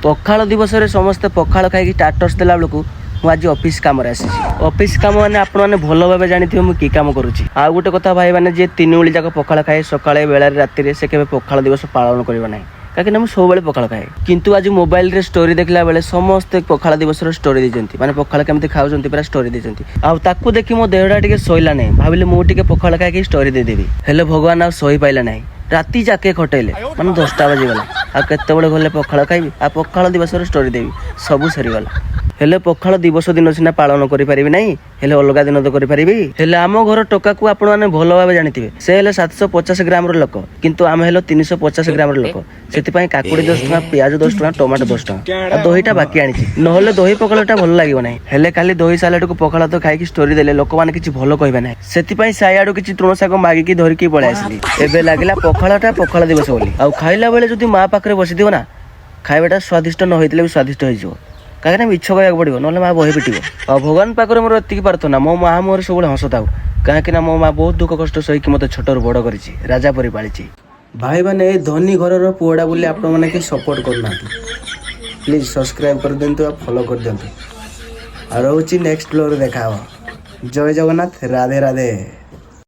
पखाल दिवस में समस्ते पखाल खाई स्टाटस देला बेलू मुझे ऑफिस कम ऑफिस कम मैंने आपने भल भाव जानी मुझे कि कम करुँची आउ गोटे कथा भाई मैंने जी 3 ओली जाक पखाल खाए सकाଳେ बेला राति से केवे पखाल दिवस पालन करना ना कहीं मुझे सब पखाल खाए किंतु आज मोबाइल रे स्टोरी देखला बेले समस्ते पखाल दिवस स्टोरी देते माने पखाल केमती खाऊँ पूरा स्टोरी देते आउ देखी मो देहटा टे शोला ना भाविले मुझे पखाल खाई स्टोरी देदेवी हेले भगवान आ सही पाइला ना राति जाके खटेले मैंने 10टा बाजीगला आ केत गले पखाल खाइबी आ पखाल दिवस स्टोरी देवी सबू सरीगला हेले पखाल दिवस दिन सीना पालन करें ना हेले अलग दिन तो करें हेले आम घर टोका को आपण मैंने भल भाव जानी से हेले 750 ग्राम लोक किंतु आम हेलो 350 ग्राम लोक से काकुड़ी 10 टका प्याज 10 टका टमाटो 10 टका दहीटा बाकी आनी ना दही पखालटा भल लगे ना हेले खाली दही सालाड को पखाल तो खाई स्टोरी देले लोक मैंने किसी भल कहबे ना से साइड किसी तृण शाग मागिकी धरिकी पळै आसली एबे लागला पखालटा पखाल दिवस बोली आ खाइला बेले जदि माँ पाखे बसी ना खाइबाटा स्वादिष्ट न होइतले भी स्वादिष्ट हो कहीं मिछ कहवाक पड़ो ना माँ बही पिट भगवान पाखे मोर एति प्रार्थना मो माँ मोर सब हस था कहीं मो माँ बहुत दुख कष्ट सही मत छोट बड़ कर राजा परी पाली भाई मैंने धनी घर पुअड़ा बोली आप सपोर्ट करना प्लीज सब्सक्राइब कर दिंतु और फॉलो कर दिंतु और रोची नेक्स्ट फ्लोर देखा जय जगन्नाथ राधे राधे।